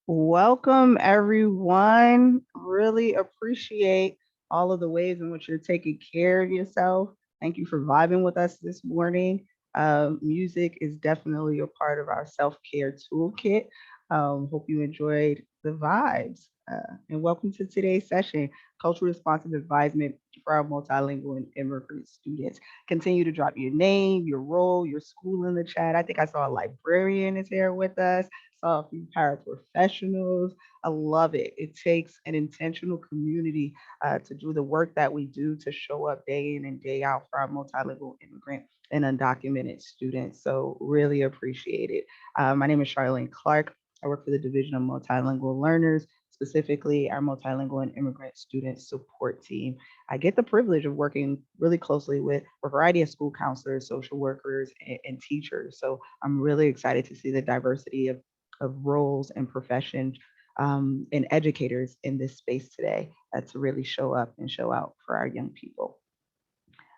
Welcome, everyone. Really appreciate all of the ways in which you're taking care of yourself. Thank you for vibing with us this morning. Music is definitely a part of our self care toolkit. Hope you enjoyed the vibes. And welcome to today's session, Cultural Responsive Advisement for our multilingual and immigrant students. Continue to drop your name, your role, your school in the chat. I think I saw a librarian is here with us, saw a few paraprofessionals. I love it. It takes an intentional community to do the work that we do to show up day in and day out for our multilingual immigrant and undocumented students. So really appreciate it. My name is Charlene Clark. I work for the Division of Multilingual Learners, specifically our multilingual and immigrant student support team. I get the privilege of working really closely with a variety of school counselors, social workers, and teachers. So I'm really excited to see the diversity of roles and professions and educators in this space today to really show up and show out for our young people.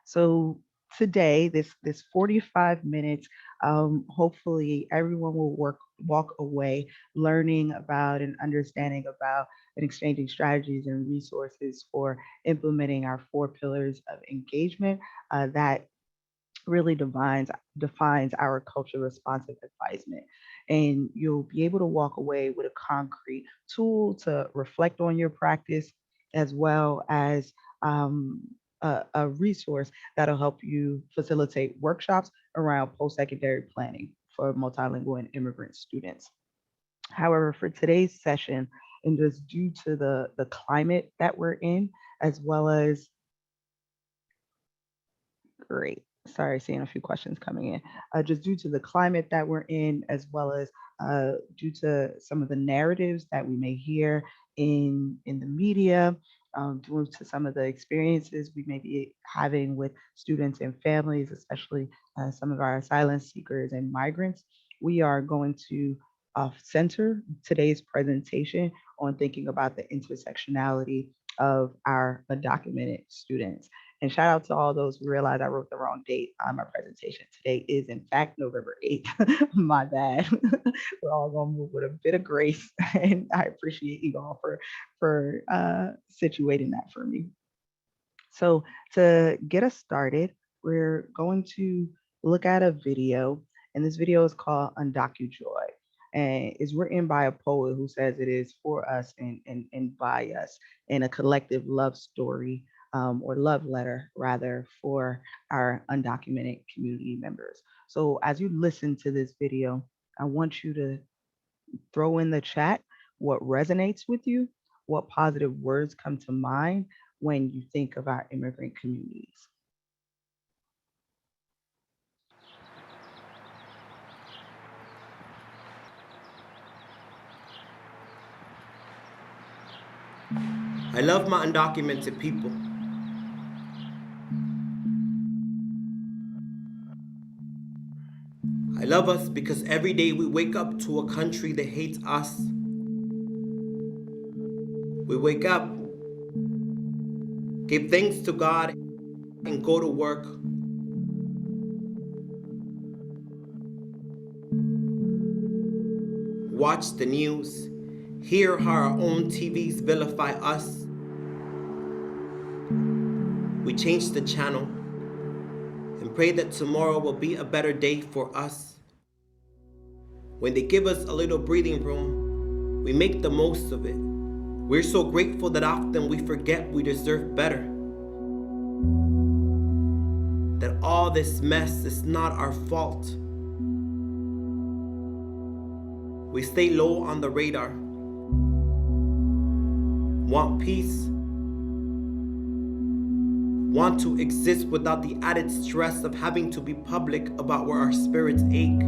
So today, this 45 minutes, hopefully everyone will walk away learning about and understanding about and exchanging strategies and resources for implementing our four pillars of engagement that really defines our culture responsive advisement. And you'll be able to walk away with a concrete tool to reflect on your practice, as well as a resource that'll help you facilitate workshops around post-secondary planning for multilingual and immigrant students. However, for today's session, and just due to the climate that we're in, as well as great. Sorry, seeing a few questions coming in. Just due to the climate that we're in, as well as due to some of the narratives that we may hear in the media, due to some of the experiences we may be having with students and families, especially some of our asylum seekers and migrants, we are going to center today's presentation on thinking about the intersectionality of our undocumented students. And shout out to all those who realized I wrote the wrong date on my presentation. Today is, in fact, November 8th. My bad. We're all going to move with a bit of grace. And I appreciate you all for situating that for me. So, to get us started, we're going to look at a video, and this video is called Undocujoy. And is written by a poet who says it is for us and by us, in a collective love story or love letter, rather, for our undocumented community members. So, as you listen to this video, I want you to throw in the chat what resonates with you, what positive words come to mind when you think of our immigrant communities. I love my undocumented people. I love us because every day we wake up to a country that hates us. We wake up, give thanks to God, and go to work. Watch the news, hear how our own TVs vilify us. We change the channel and pray that tomorrow will be a better day for us. When they give us a little breathing room, we make the most of it. We're so grateful that often we forget we deserve better. That all this mess is not our fault. We stay low on the radar. Want peace. Want to exist without the added stress of having to be public about where our spirits ache.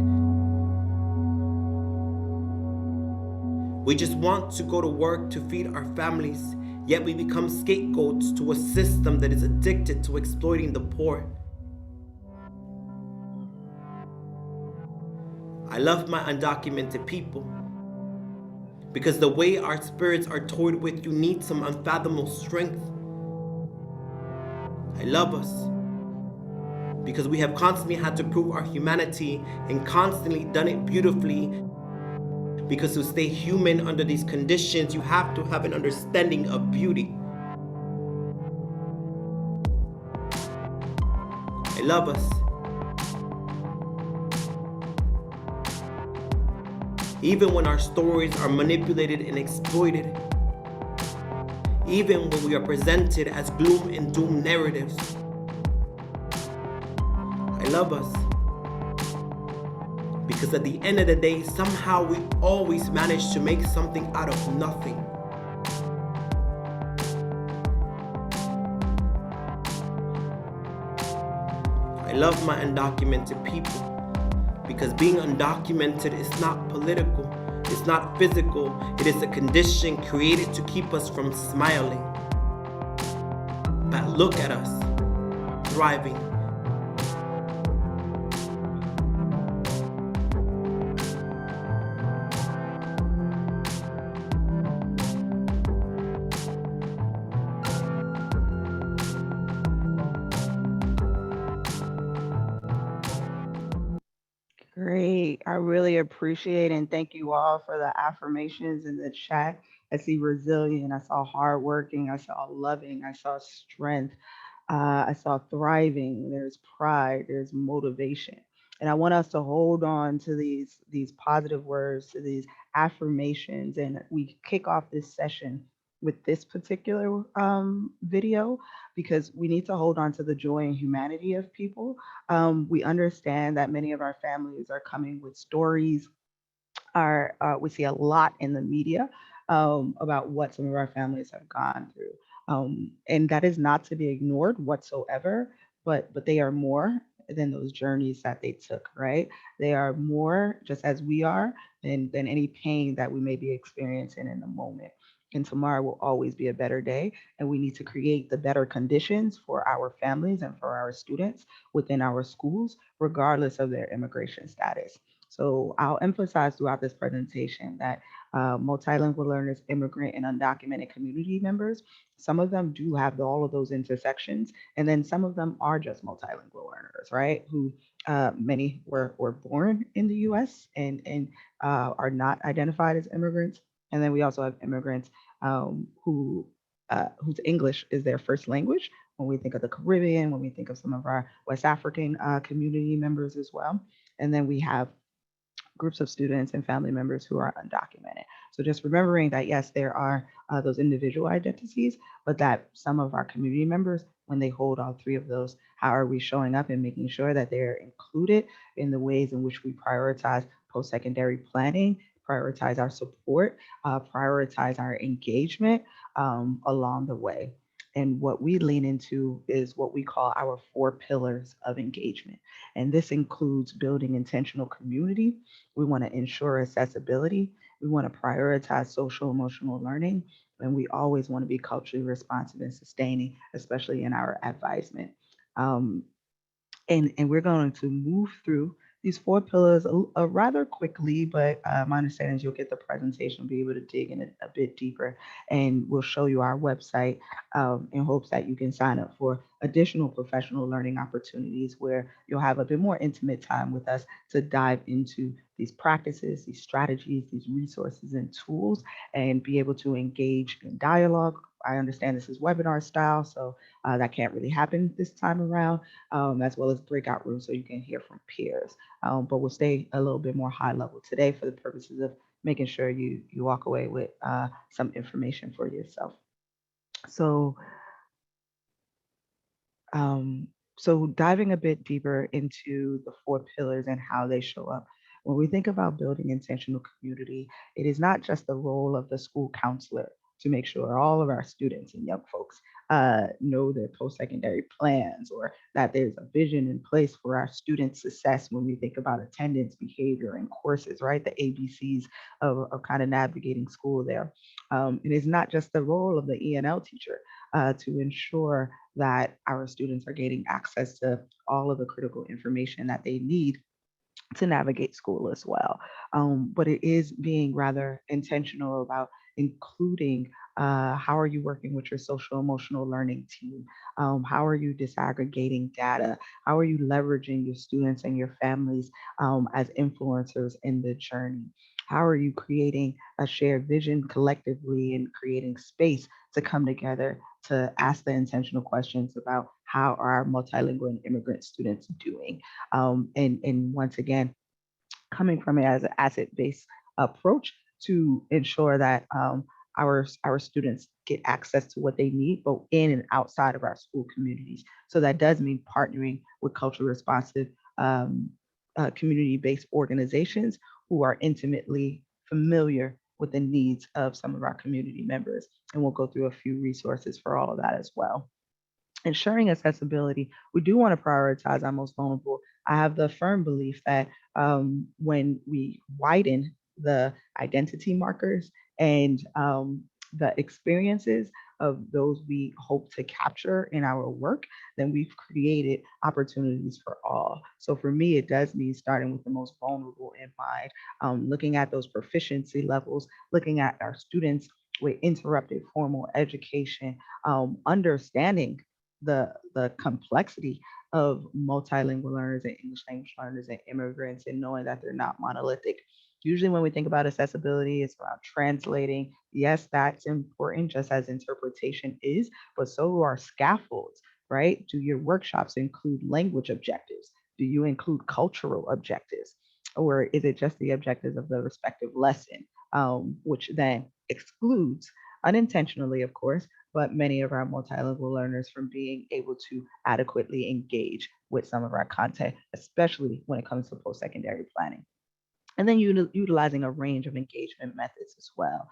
We just want to go to work to feed our families, yet we become scapegoats to a system that is addicted to exploiting the poor. I love my undocumented people because the way our spirits are toyed with, you need some unfathomable strength. I love us because we have constantly had to prove our humanity and constantly done it beautifully, Because to stay human under these conditions, you have to have an understanding of beauty. I love us, even when our stories are manipulated and exploited, even when we are presented as gloom and doom narratives. I love us because at the end of the day, somehow we always manage to make something out of nothing. I love my undocumented people because being undocumented is not political, it's not physical, it is a condition created to keep us from smiling. But look at us, thriving. Great. I really appreciate and thank you all for the affirmations in the chat. I see resilient, I saw hardworking, I saw loving, I saw strength, I saw thriving. There's pride, there's motivation, and I want us to hold on to these positive words, to these affirmations, and we kick off this session with this particular video because we need to hold on to the joy and humanity of people. We understand that many of our families are coming with stories. Our We see a lot in the media about what some of our families have gone through, and that is not to be ignored whatsoever. But they are more than those journeys that they took. Right? They are more, just as we are, than any pain that we may be experiencing in the moment. And tomorrow will always be a better day. And we need to create the better conditions for our families and for our students within our schools, regardless of their immigration status. So I'll emphasize throughout this presentation that multilingual learners, immigrant, and undocumented community members, some of them do have all of those intersections, and then some of them are just multilingual learners, right? Who many were born in the U.S. and are not identified as immigrants, and then we also have immigrants whose English is their first language. When we think of the Caribbean, when we think of some of our West African community members as well, and then we have groups of students and family members who are undocumented. So just remembering that, yes, there are those individual identities, but that some of our community members, when they hold all three of those, how are we showing up and making sure that they're included in the ways in which we prioritize post-secondary planning, prioritize our support, prioritize our engagement along the way. And what we lean into is what we call our four pillars of engagement. And this includes building intentional community. We want to ensure accessibility. We want to prioritize social emotional learning. And we always want to be culturally responsive and sustaining, especially in our advisement. Um, and we're going to move through these four pillars rather quickly, but my understanding is you'll get the presentation, be able to dig in a bit deeper, and we'll show you our website in hopes that you can sign up for additional professional learning opportunities where you'll have a bit more intimate time with us to dive into these practices, these strategies, these resources and tools, and be able to engage in dialogue. I understand this is webinar style, so that can't really happen this time around, as well as breakout rooms so you can hear from peers. But we'll stay a little bit more high level today for the purposes of making sure you walk away with some information for yourself. So um, so diving a bit deeper into the four pillars and how they show up. When we think about building intentional community, it is not just the role of the school counselor to make sure all of our students and young folks know their post-secondary plans, or that there's a vision in place for our students' success when we think about attendance, behavior, and courses, right? The ABCs of kind of navigating school there. It is not just the role of the ENL teacher to ensure that our students are getting access to all of the critical information that they need to navigate school as well. But it is being rather intentional about including How are you working with your social emotional learning team? How are you disaggregating data? How are you leveraging your students and your families as influencers in the journey? How are you creating a shared vision collectively and creating space to come together to ask the intentional questions about how are our multilingual and immigrant students doing? And once again, coming from it as an asset-based approach to ensure that our students get access to what they need, both in and outside of our school communities. So that does mean partnering with culturally responsive um, community-based organizations who are intimately familiar with the needs of some of our community members. And we'll go through a few resources for all of that as well. Ensuring accessibility, we do want to prioritize our most vulnerable. I have the firm belief that when we widen the identity markers and the experiences of those we hope to capture in our work, then we've created opportunities for all. So for me, it does mean starting with the most vulnerable in mind, looking at those proficiency levels, looking at our students with interrupted formal education, understanding the complexity of multilingual learners and English language learners and immigrants and knowing that they're not monolithic. Usually when we think about accessibility, it's around translating. Yes, that's important just as interpretation is, but so are scaffolds, right? Do your workshops include language objectives? Do you include cultural objectives? Or is it just the objectives of the respective lesson, which then excludes, unintentionally, of course, but many of our multilingual learners from being able to adequately engage with some of our content, especially when it comes to post-secondary planning. And then utilizing a range of engagement methods as well.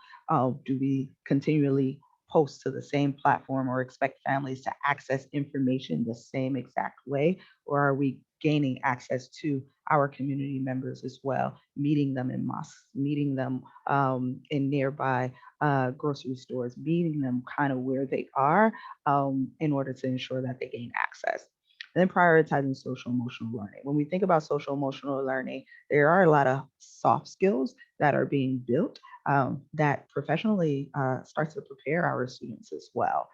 Do we continually post to the same platform or expect families to access information the same exact way? Or are we gaining access to our community members as well, meeting them in mosques, meeting them in nearby grocery stores, meeting them kind of where they are in order to ensure that they gain access? And then prioritizing social emotional learning. When we think about social emotional learning, there are a lot of soft skills that are being built that professionally starts to prepare our students as well.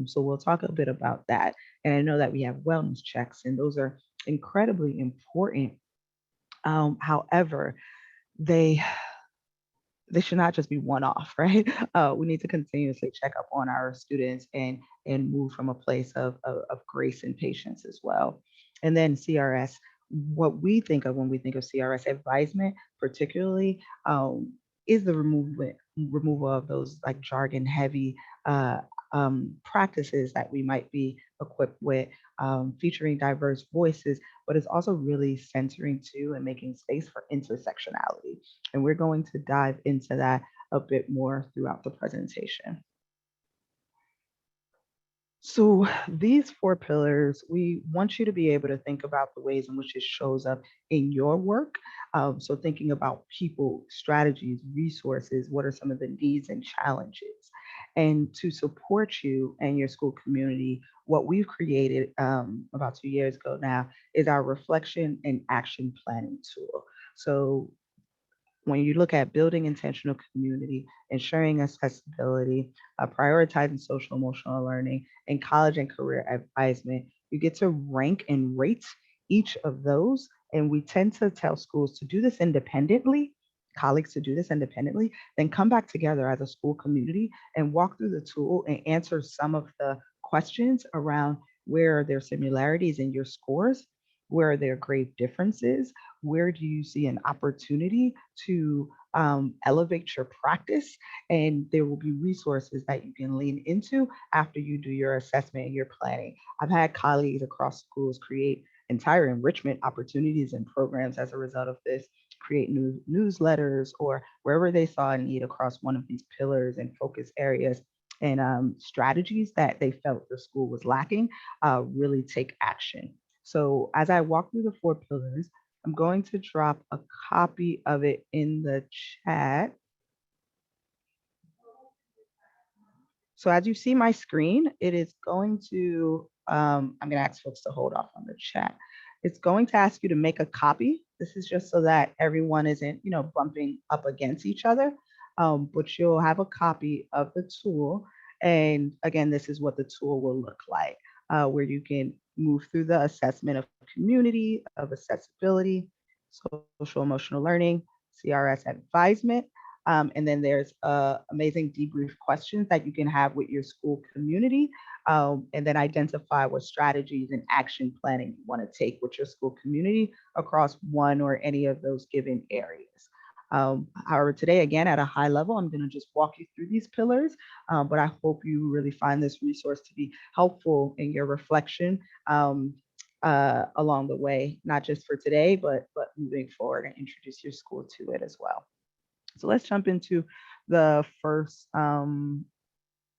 So we'll talk a bit about that. And I know that we have wellness checks, and those are incredibly important. However, they they should not just be one off, right? We need to continuously check up on our students and move from a place of grace and patience as well. And then CRS, what we think of when we think of CRS advisement, particularly, is the removal of those like jargon heavy practices that we might be equipped with, featuring diverse voices, but it's also really centering too and making space for intersectionality. And we're going to dive into that a bit more throughout the presentation. So, these four pillars, we want you to be able to think about the ways in which it shows up in your work. So, thinking about people, strategies, resources, what are some of the needs and challenges? And to support you and your school community, what we've created about 2 years ago now is our reflection and action planning tool. So, when you look at building intentional community, ensuring accessibility, prioritizing social emotional learning, and college and career advisement, you get to rank and rate each of those. And we tend to tell schools to do this independently, colleagues to do this independently, then come back together as a school community and walk through the tool and answer some of the questions around where are there similarities in your scores, where are there grave differences, where do you see an opportunity to elevate your practice? And there will be resources that you can lean into after you do your assessment and your planning. I've had colleagues across schools create entire enrichment opportunities and programs as a result of this, create new newsletters or wherever they saw a need across one of these pillars and focus areas and strategies that they felt the school was lacking, really take action. So as I walk through the four pillars, I'm going to drop a copy of it in the chat. So as you see my screen, it is going to, I'm going to ask folks to hold off on the chat. It's going to ask you to make a copy. This is just so that everyone isn't, bumping up against each other. but you'll have a copy of the tool. And again, this is what the tool will look like, where you can move through the assessment of community, of accessibility, social emotional learning, CRS advisement. And then there's amazing debrief questions that you can have with your school community, and then identify what strategies and action planning you want to take with your school community across one or any of those given areas. However, today, again, at a high level, I'm going to just walk you through these pillars, but I hope you really find this resource to be helpful in your reflection along the way, not just for today, but moving forward and introduce your school to it as well. So let's jump into the first um,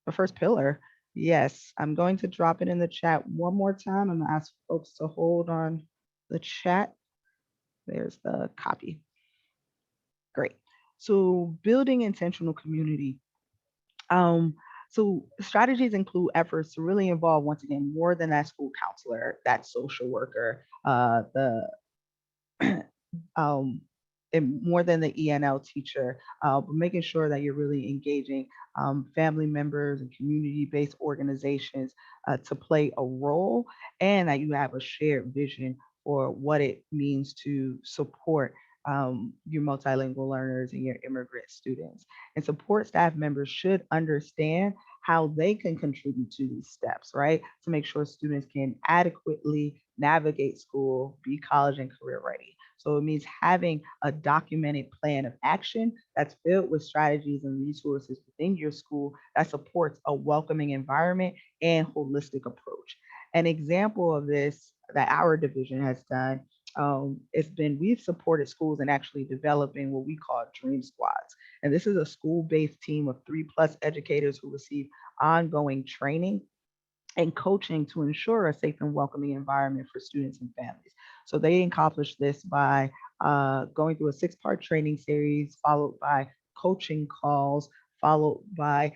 the first pillar. Yes, I'm going to drop it in the chat one more time. I'm going to ask folks to hold on the chat. There's the copy. Great. So building intentional community. Um, so strategies include efforts to really involve, once again, more than that school counselor, that social worker, the um, and more than the ENL teacher, but making sure that you're really engaging family members and community-based organizations to play a role, and that you have a shared vision for what it means to support your multilingual learners and your immigrant students. And support staff members should understand how they can contribute to these steps, right? To make sure students can adequately navigate school, be college and career ready. So it means having a documented plan of action that's filled with strategies and resources within your school that supports a welcoming environment and holistic approach. An example of this that our division has done, it's been we've supported schools in actually developing what we call dream squads. And this is a school-based team of 3+ educators who receive ongoing training and coaching to ensure a safe and welcoming environment for students and families. So they accomplish this by going through a 6-part training series, followed by coaching calls, followed by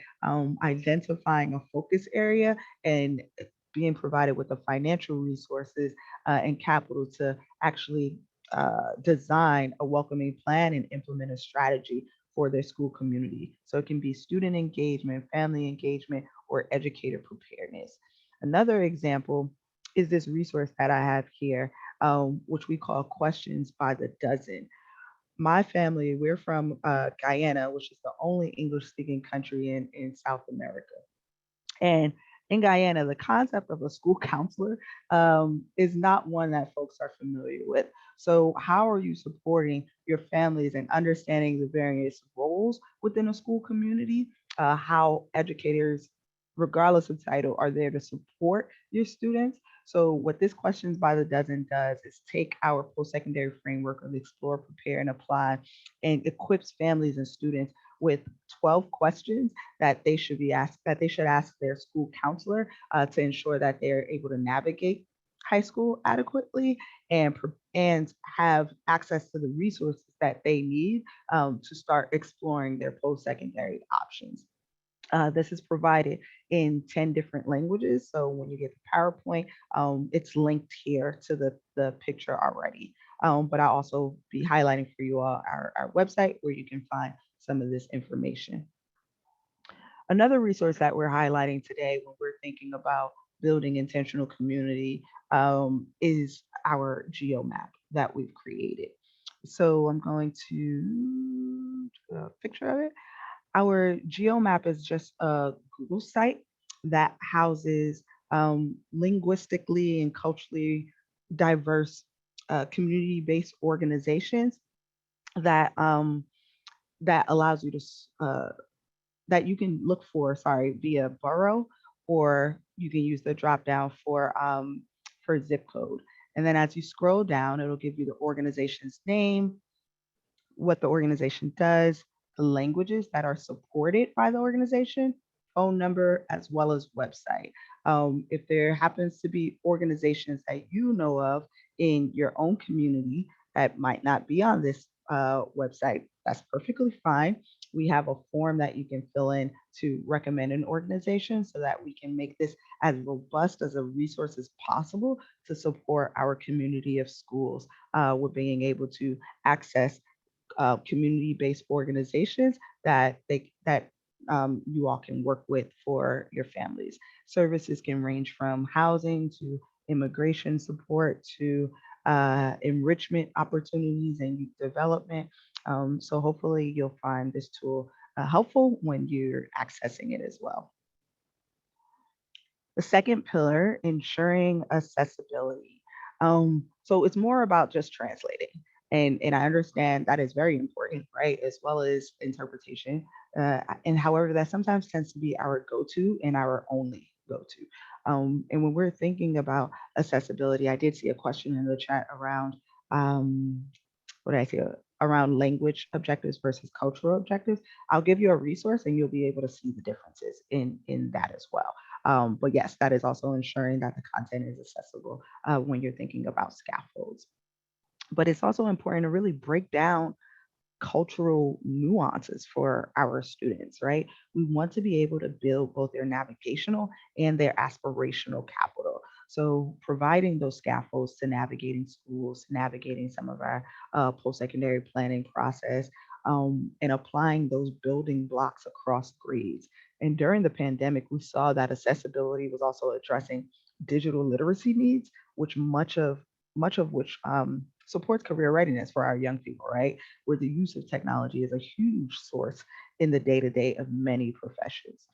identifying a focus area and being provided with the financial resources and capital to actually design a welcoming plan and implement a strategy for their school community. So it can be student engagement, family engagement, or educator preparedness. Another example is this resource that I have here, which we call Questions by the Dozen. My family, we're from Guyana, which is the only English speaking country in South America. And in Guyana, the concept of a school counselor is not one that folks are familiar with. So, how are you supporting your families and understanding the various roles within a school community? How educators, regardless of title, are there to support your students? So, what this Questions by the Dozen does is take our post secondary framework of explore, prepare, and apply and equips families and students with 12 questions that they should ask their school counselor to ensure that they're able to navigate high school adequately and have access to the resources that they need to start exploring their post-secondary options. This is provided in 10 different languages. So when you get the PowerPoint, it's linked here to the picture already. But I'll also be highlighting for you all our website where you can find some of this information. Another resource that we're highlighting today when we're thinking about building intentional community is our GeoMap that we've created. So I'm going to do a picture of it. Our GeoMap is just a Google site that houses linguistically and culturally diverse community-based organizations that that allows you to that you can look for, sorry, via borough, or you can use the drop down for zip code. And then as you scroll down, it'll give you the organization's name, what the organization does, the languages that are supported by the organization, phone number, as well as website. If there happens to be organizations that you know of in your own community that might not be on this website, that's perfectly fine. We have a form that you can fill in to recommend an organization so that we can make this as robust as a resource as possible to support our community of schools with being able to access community-based organizations that you all can work with for your families. Services can range from housing to immigration support to enrichment opportunities and youth development. So hopefully you'll find this tool helpful when you're accessing it as well. The second pillar, ensuring accessibility. So it's more about just translating. And I understand that is very important, right? As well as interpretation. And however, that sometimes tends to be our go-to and our only go-to. And when we're thinking about accessibility, I did see a question in the chat around um, what did I say? Around language objectives versus cultural objectives. I'll give you a resource and you'll be able to see the differences in that as well. But yes, that is also ensuring that the content is accessible when you're thinking about scaffolds. But it's also important to really break down cultural nuances for our students, right? We want to be able to build both their navigational and their aspirational capital. So, providing those scaffolds to navigating schools, navigating some of our post secondary planning process, and applying those building blocks across grades. And during the pandemic, we saw that accessibility was also addressing digital literacy needs, which much of which supports career readiness for our young people, right? Where the use of technology is a huge source in the day to day of many professions.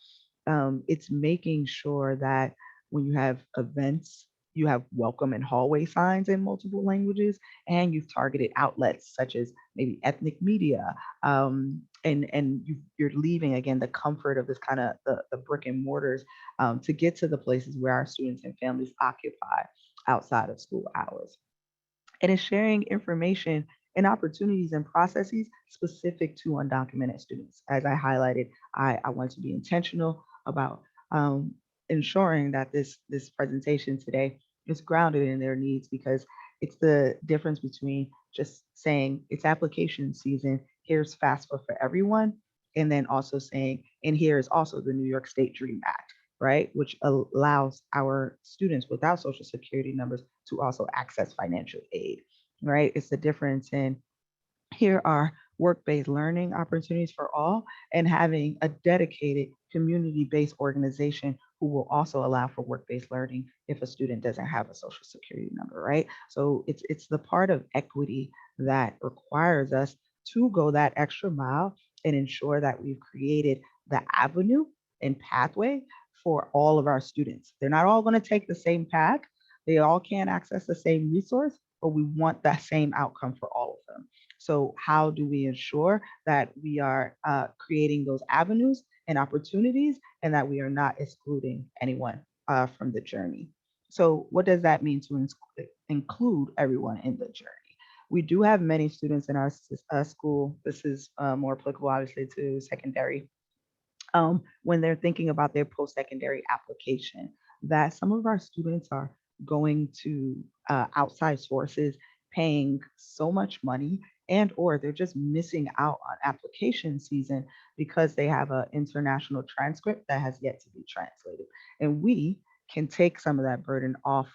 It's making sure that when you have events, you have welcome and hallway signs in multiple languages, and you've targeted outlets such as maybe ethnic media, and you're leaving again the comfort of this kind of the brick and mortars to get to the places where our students and families occupy outside of school hours, and is sharing information and opportunities and processes specific to undocumented students. As I highlighted, I want to be intentional about um, ensuring that this presentation today is grounded in their needs because it's the difference between just saying it's application season, here's FAFSA for everyone, and then also saying, and here is also the New York State Dream Act, right, which allows our students without social security numbers to also access financial aid, right? It's the difference in here are work-based learning opportunities for all and having a dedicated community-based organization who will also allow for work-based learning if a student doesn't have a social security number, right? So it's the part of equity that requires us to go that extra mile and ensure that we've created the avenue and pathway for all of our students. They're not all going to take the same path. They all can't access the same resource, but we want that same outcome for all of them. So, how do we ensure that we are creating those avenues and opportunities and that we are not excluding anyone from the journey? So, what does that mean to include everyone in the journey? We do have many students in our school. This is more applicable, obviously, to secondary when they're thinking about their post-secondary application, that some of our students are going to outside sources paying so much money and or they're just missing out on application season because they have an international transcript that has yet to be translated, and we can take some of that burden off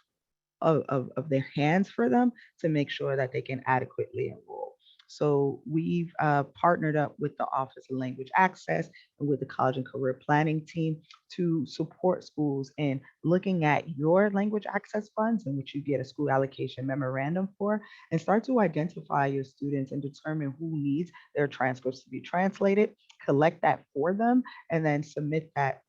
of their hands for them to make sure that they can adequately enroll. So we've partnered up with the Office of Language Access and with the College and Career Planning team to support schools in looking at your language access funds in which you get a school allocation memorandum for, and start to identify your students and determine who needs their transcripts to be translated, collect that for them, and then submit that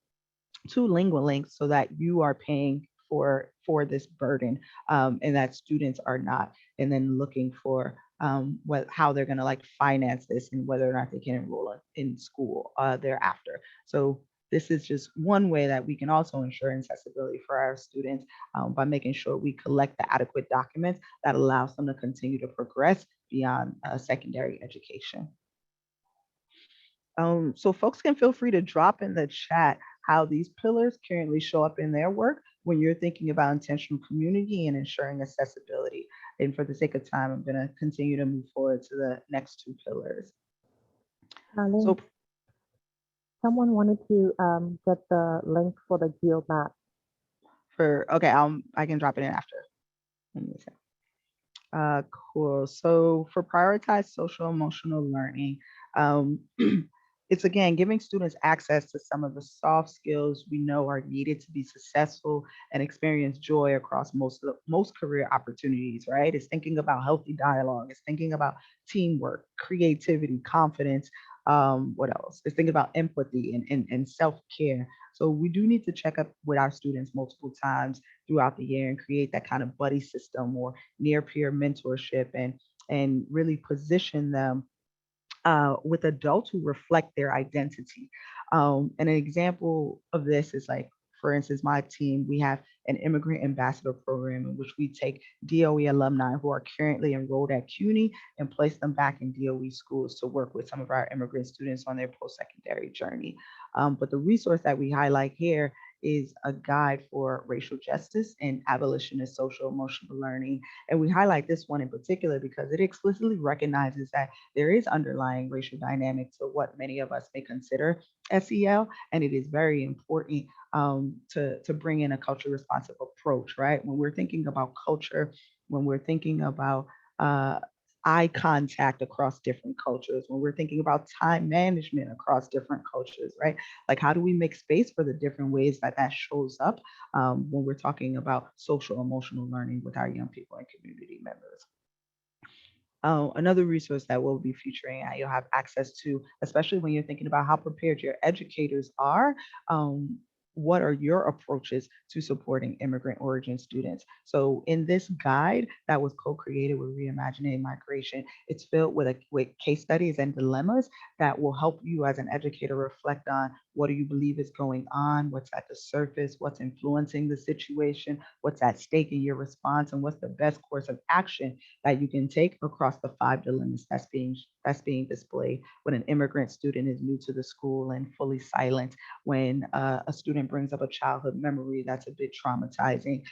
to LinguaLinks so that you are paying for this burden, and that students are not, and then looking for what how they're going to like finance this and whether or not they can enroll in school thereafter. So this is just one way that we can also ensure accessibility for our students by making sure we collect the adequate documents that allows them to continue to progress beyond secondary education. So folks can feel free to drop in the chat how these pillars currently show up in their work when you're thinking about intentional community and ensuring accessibility. And for the sake of time, I'm going to continue to move forward to the next two pillars. Darling, So someone wanted to get the link for the geo map. okay, I can drop it in after. Let me see. Cool. So for prioritized social emotional learning, It's again giving students access to some of the soft skills we know are needed to be successful and experience joy across most career opportunities, right? It's thinking about healthy dialogue, it's thinking about teamwork, creativity, confidence. What else? It's thinking about empathy and self-care. So we do need to check up with our students multiple times throughout the year and create that kind of buddy system or near peer mentorship and really position them with adults who reflect their identity. And an example of this is like, for instance, my team, we have an immigrant ambassador program in which we take DOE alumni who are currently enrolled at CUNY and place them back in DOE schools to work with some of our immigrant students on their post-secondary journey. But the resource that we highlight here is a guide for racial justice and abolitionist social emotional learning. And we highlight this one in particular because it explicitly recognizes that there is underlying racial dynamic to what many of us may consider SEL, and it is very important to bring in a culture responsive approach, right? When we're thinking about culture, when we're thinking about uh, eye contact across different cultures, when we're thinking about time management across different cultures, right? Like, how do we make space for the different ways that that shows up when we're talking about social emotional learning with our young people and community members? Another resource that we'll be featuring and you'll have access to, especially when you're thinking about how prepared your educators are. What are your approaches to supporting immigrant origin students? So, in this guide that was co-created with Reimagining Migration, it's filled with case studies and dilemmas that will help you as an educator reflect on what do you believe is going on, what's at the surface, what's influencing the situation, what's at stake in your response, and what's the best course of action that you can take across the five dilemmas that's being displayed when an immigrant student is new to the school and fully silent, when a student brings up a childhood memory that's a bit traumatizing,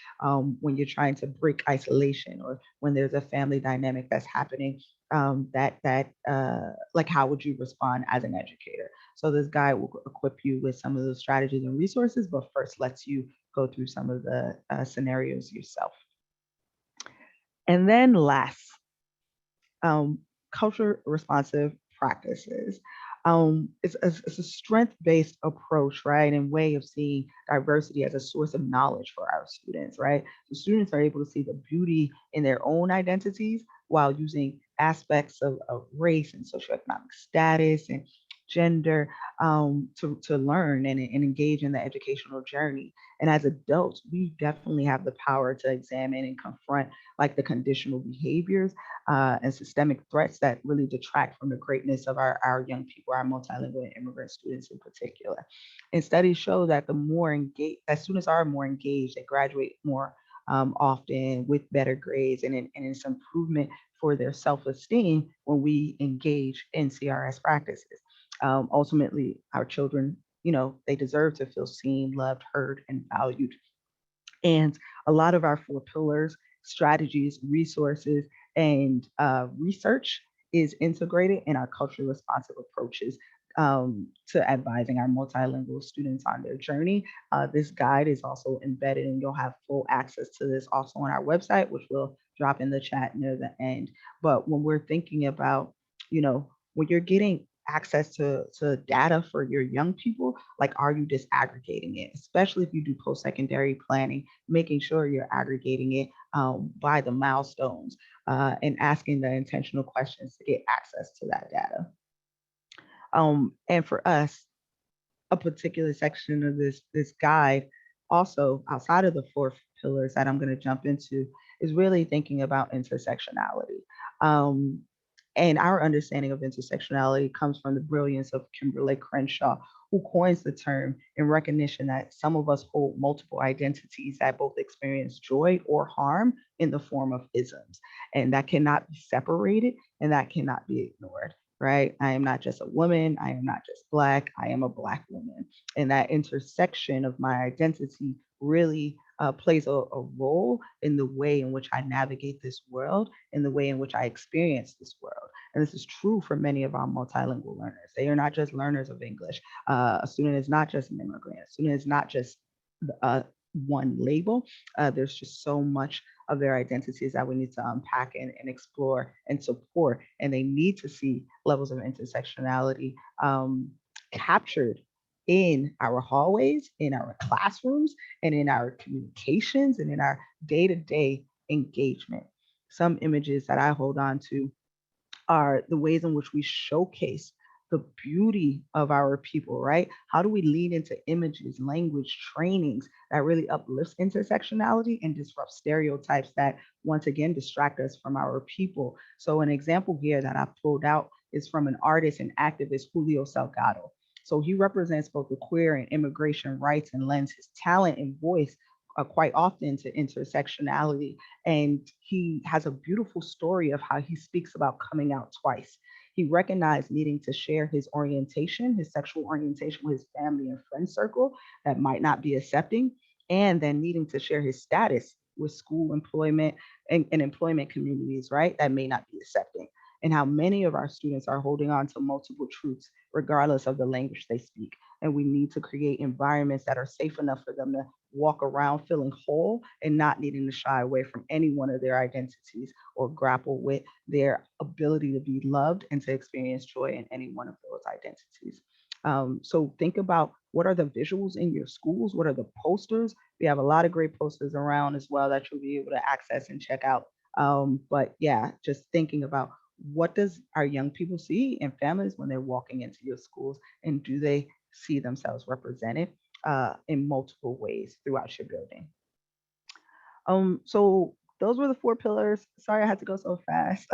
when you're trying to break isolation, or when there's a family dynamic that's happening. Like, how would you respond as an educator? So this guide will equip you with some of those strategies and resources, but first lets you go through some of the scenarios yourself. And then last, um, culture responsive practices. It's a strength based approach, right? And way of seeing diversity as a source of knowledge for our students, right? So students are able to see the beauty in their own identities while using aspects of race and socioeconomic status and gender to learn and engage in the educational journey. And as adults, we definitely have the power to examine and confront like the conditional behaviors and systemic threats that really detract from the greatness of our young people, our multilingual and immigrant students in particular. And studies show that the more engaged, that students are more engaged, they graduate more often with better grades, and it's improvement for their self-esteem when we engage in CRS practices. Ultimately, our children, they deserve to feel seen, loved, heard, and valued. And a lot of our four pillars, strategies, resources, and research is integrated in our culturally responsive approaches to advising our multilingual students on their journey. This guide is also embedded, and you'll have full access to this also on our website, which we'll drop in the chat near the end. But when we're thinking about, when you're getting access to data for your young people, like, are you disaggregating it? Especially if you do post-secondary planning, making sure you're aggregating it by the milestones and asking the intentional questions to get access to that data. And for us, a particular section of this guide, also outside of the four pillars that I'm going to jump into, is really thinking about intersectionality. Um, and our understanding of intersectionality comes from the brilliance of Kimberly Crenshaw, who coins the term in recognition that some of us hold multiple identities that both experience joy or harm in the form of isms. And that cannot be separated and that cannot be ignored, right? I am not just a woman. I am not just Black. I am a Black woman. And that intersection of my identity really plays a role in the way in which I navigate this world, in the way in which I experience this world. And this is true for many of our multilingual learners. They are not just learners of English. A student is not just an immigrant. A student is not just uh, one label. There's just so much of their identities that we need to unpack and explore and support. And they need to see levels of intersectionality captured in our hallways, in our classrooms, and in our communications and in our day to day engagement. Some images that I hold on to are the ways in which we showcase the beauty of our people, right? How do we lean into images, language, trainings that really uplifts intersectionality and disrupt stereotypes that once again distract us from our people? So an example here that I've pulled out is from an artist and activist, Julio Salgado. So he represents both the queer and immigration rights and lends his talent and voice quite often to intersectionality. And he has a beautiful story of how he speaks about coming out twice. He recognized needing to share his orientation, his sexual orientation with his family and friend circle that might not be accepting, and then needing to share his status with school employment and employment communities, right, that may not be accepting. And how many of our students are holding on to multiple truths, regardless of the language they speak. And we need to create environments that are safe enough for them to walk around feeling whole and not needing to shy away from any one of their identities or grapple with their ability to be loved and to experience joy in any one of those identities. So think about what are the visuals in your schools? What are the posters? We have a lot of great posters around as well that you'll be able to access and check out. But yeah, just thinking about what does our young people see in families when they're walking into your schools, and do they see themselves represented in multiple ways throughout your building? So those were the four pillars. Sorry I had to go so fast.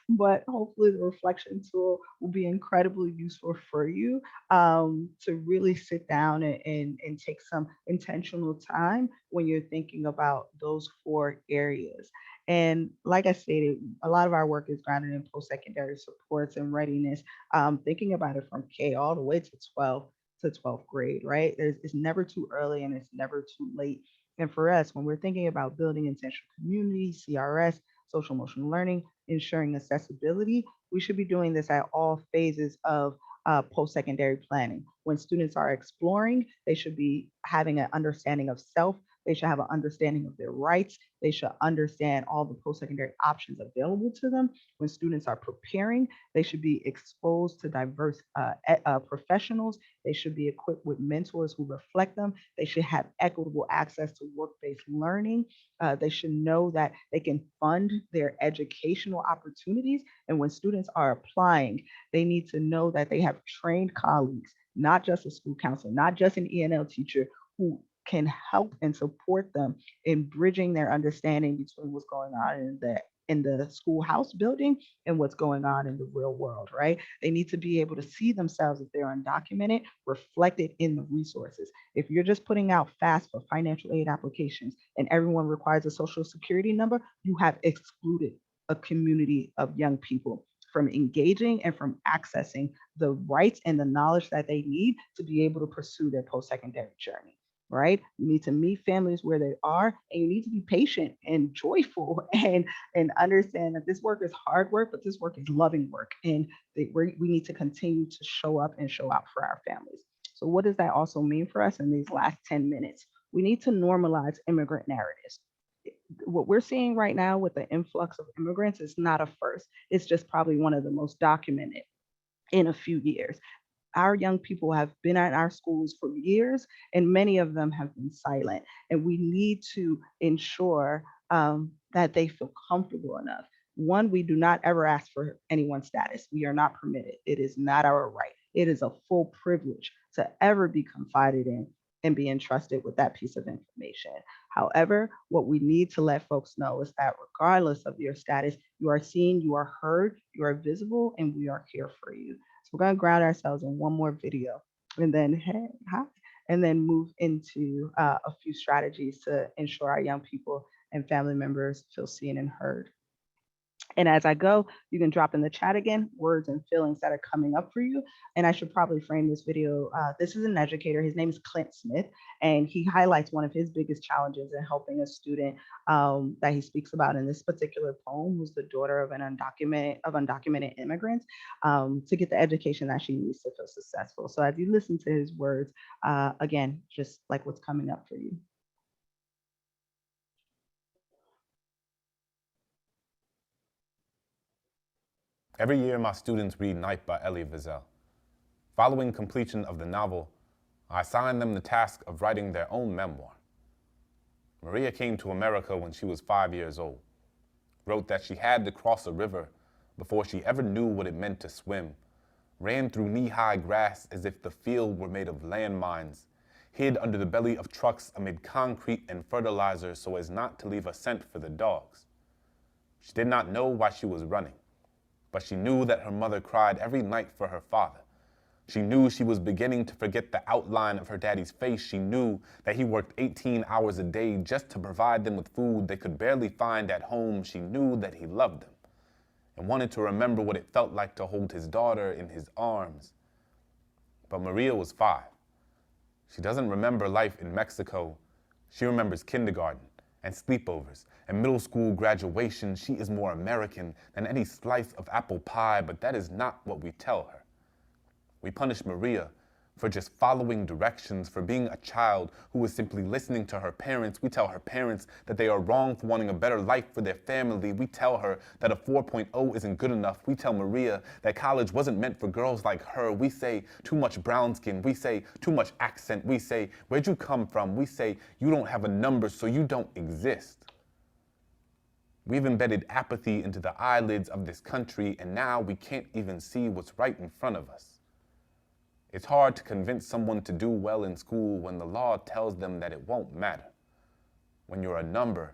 But hopefully the reflection tool will be incredibly useful for you to really sit down and take some intentional time when you're thinking about those four areas. And like I stated, a lot of our work is grounded in post-secondary supports and readiness, thinking about it from K all the way to 12th grade, right? It's never too early and it's never too late. And for us, when we're thinking about building intentional community, CRS, social emotional learning, ensuring accessibility, we should be doing this at all phases of post secondary planning. When students are exploring, they should be having an understanding of self. They should have an understanding of their rights. They should understand all the post secondary options available to them. When students are preparing, they should be exposed to diverse professionals. They should be equipped with mentors who reflect them. They should have equitable access to work-based learning. They should know that they can fund their educational opportunities. And when students are applying, they need to know that they have trained colleagues, not just a school counselor, not just an ENL teacher, who can help and support them in bridging their understanding between what's going on in the schoolhouse building and what's going on in the real world, right? They need to be able to see themselves, if they're undocumented, reflected in the resources. If you're just putting out FAFSA financial aid applications and everyone requires a social security number, you have excluded a community of young people from engaging and from accessing the rights and the knowledge that they need to be able to pursue their post-secondary journey, right? You need to meet families where they are, and you need to be patient and joyful and understand that this work is hard work, but this work is loving work, and we need to continue to show up and show out for our families. So what does that also mean for us in these last 10 minutes? We need to normalize immigrant narratives. What we're seeing right now with the influx of immigrants is not a first. It's just probably one of the most documented in a few years. Our young people have been at our schools for years, and many of them have been silent. And we need to ensure that they feel comfortable enough. One, we do not ever ask for anyone's status. We are not permitted. It is not our right. It is a full privilege to ever be confided in and be entrusted with that piece of information. However, what we need to let folks know is that regardless of your status, you are seen, you are heard, you are visible, and we are here for you. So we're going to ground ourselves in one more video, and then, hey, hi, and then move into a few strategies to ensure our young people and family members feel seen and heard. And as I go, you can drop in the chat again words and feelings that are coming up for you. And I should probably frame this video. This is an educator. His name is Clint Smith, and he highlights one of his biggest challenges in helping a student that he speaks about in this particular poem, who's the daughter of undocumented immigrants, to get the education that she needs to feel successful. So as you listen to his words, again, just like what's coming up for you. Every year, my students read Night by Elie Wiesel. Following completion of the novel, I assigned them the task of writing their own memoir. Maria came to America when she was 5 years old, wrote that she had to cross a river before she ever knew what it meant to swim, ran through knee-high grass as if the field were made of landmines, hid under the belly of trucks amid concrete and fertilizer so as not to leave a scent for the dogs. She did not know why she was running, but she knew that her mother cried every night for her father. She knew she was beginning to forget the outline of her daddy's face. She knew that he worked 18 hours a day just to provide them with food they could barely find at home. She knew that he loved them and wanted to remember what it felt like to hold his daughter in his arms. But Maria was 5. She doesn't remember life in Mexico. She remembers kindergarten and sleepovers and middle school graduation. She is more American than any slice of apple pie, but that is not what we tell her. We punish Maria for just following directions, for being a child who was simply listening to her parents. We tell her parents that they are wrong for wanting a better life for their family. We tell her that a 4.0 isn't good enough. We tell Maria that college wasn't meant for girls like her. We say too much brown skin. We say too much accent. We say, where'd you come from? We say, you don't have a number, so you don't exist. We've embedded apathy into the eyelids of this country, and now we can't even see what's right in front of us. It's hard to convince someone to do well in school when the law tells them that it won't matter, when you're a number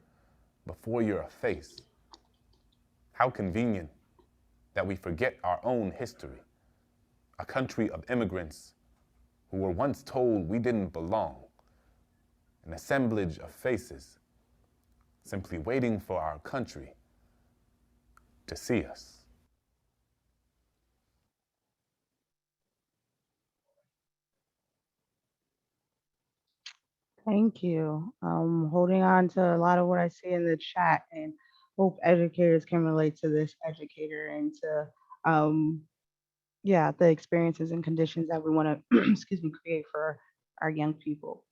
before you're a face. How convenient that we forget our own history, a country of immigrants who were once told we didn't belong, an assemblage of faces simply waiting for our country to see us. Thank you. Holding on to a lot of what I see in the chat, and hope educators can relate to this educator and to, um, yeah, the experiences and conditions that we want to, excuse me, create for our young people.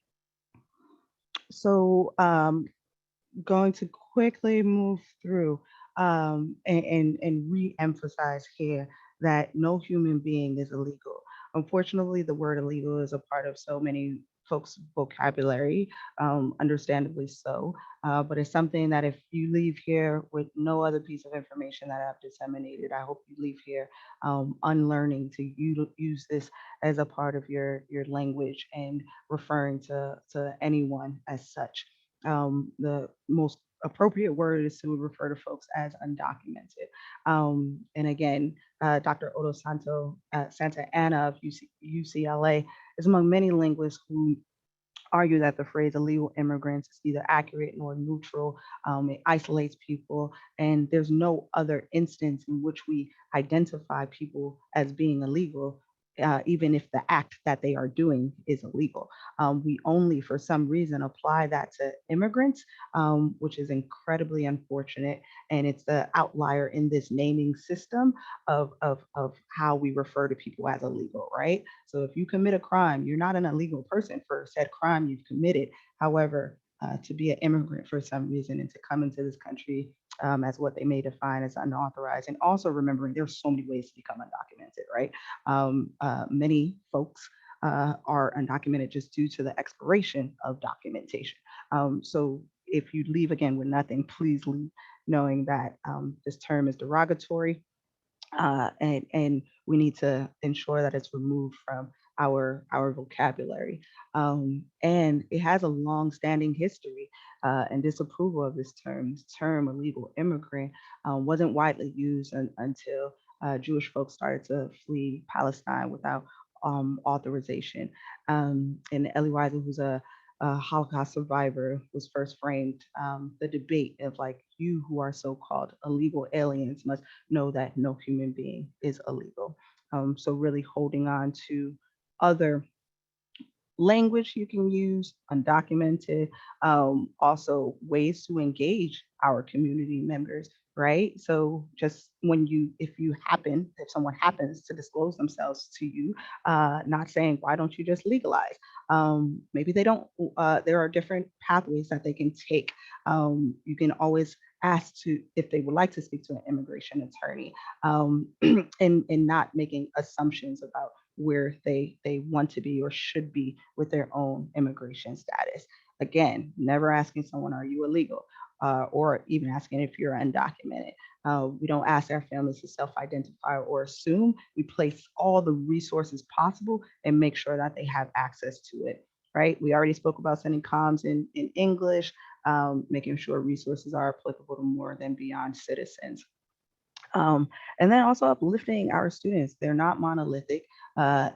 So, going to quickly move through, and re-emphasize here that no human being is illegal. Unfortunately, the word illegal is a part of so many folks' vocabulary, understandably so. But it's something that if you leave here with no other piece of information that I've disseminated, I hope you leave here unlearning to use this as a part of your language and referring to anyone as such. The most appropriate word is to refer to folks as undocumented. And again, Dr. Odo Santa Ana of UCLA is among many linguists who argue that the phrase illegal immigrants is neither accurate nor neutral. It isolates people, and there's no other instance in which we identify people as being illegal. Even if the act that they are doing is illegal, we only, for some reason, apply that to immigrants, which is incredibly unfortunate. And it's the outlier in this naming system of how we refer to people as illegal, right? So if you commit a crime, you're not an illegal person for said crime you've committed. However, to be an immigrant for some reason and to come into this country as what they may define as unauthorized, and also remembering there's so many ways to become undocumented, right? Many folks are undocumented just due to the expiration of documentation. So if you leave again with nothing, please leave knowing that this term is derogatory, and we need to ensure that it's removed from our vocabulary. And it has a long-standing history and disapproval of this term. This term, illegal immigrant, wasn't widely used until Jewish folks started to flee Palestine without authorization. And Elie Wiesel, who's a Holocaust survivor, was first framed the debate of like, you who are so-called illegal aliens must know that no human being is illegal. So really holding on to other language you can use, undocumented, also ways to engage our community members, right? So just when if someone happens to disclose themselves to you, not saying, why don't you just legalize? Maybe they don't, there are different pathways that they can take. You can always ask to if they would like to speak to an immigration attorney, and not making assumptions about where they want to be or should be with their own immigration status. Again, never asking someone, are you illegal? Or even asking if you're undocumented. We don't ask our families to self identify or assume. We place all the resources possible and make sure that they have access to it. Right? We already spoke about sending comms in English, making sure resources are applicable to more than beyond citizens. Um, and then also uplifting our students. They're not monolithic.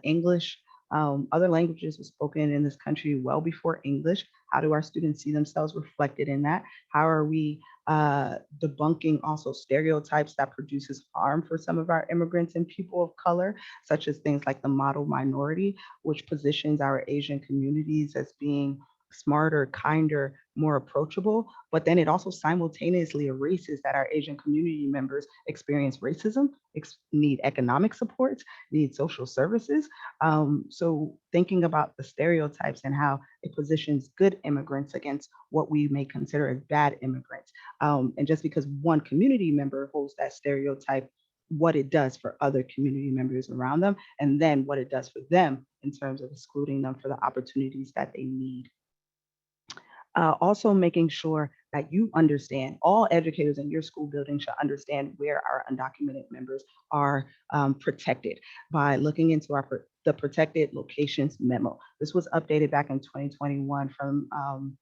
English, other languages were spoken in this country well before English. How do our students see themselves reflected in that? How are we debunking also stereotypes that produces harm for some of our immigrants and people of color, such as things like the model minority, which positions our Asian communities as being smarter, kinder, more approachable, but then it also simultaneously erases that our Asian community members experience racism, need economic supports, need social services. So thinking about the stereotypes and how it positions good immigrants against what we may consider as bad immigrants. And just because one community member holds that stereotype, what it does for other community members around them, and then what it does for them in terms of excluding them for the opportunities that they need. Also making sure that you understand, all educators in your school building should understand where our undocumented members are protected by looking into the protected locations memo. This was updated back in 2021 from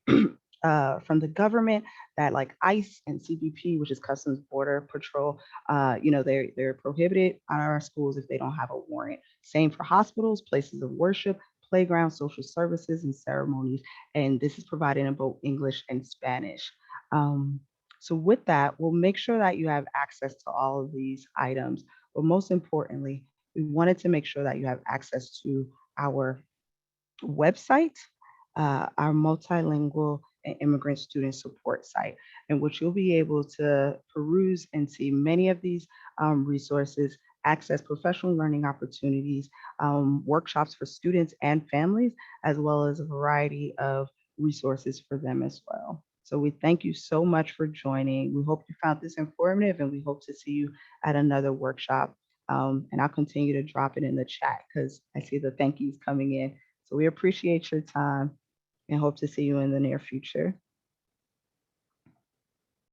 the government, that like ICE and CBP, which is Customs Border Patrol, they're prohibited on our schools if they don't have a warrant. Same for hospitals, places of worship, playgrounds, social services, and ceremonies. And this is provided in both English and Spanish. Um, so with that, we'll make sure that you have access to all of these items. But most importantly, we wanted to make sure that you have access to our website, our multilingual and immigrant student support site, in which you'll be able to peruse and see many of these resources, access professional learning opportunities, workshops for students and families, as well as a variety of resources for them as well. So we thank you so much for joining. We hope you found this informative, and we hope to see you at another workshop. And I'll continue to drop it in the chat because I see the thank yous coming in. So we appreciate your time and hope to see you in the near future.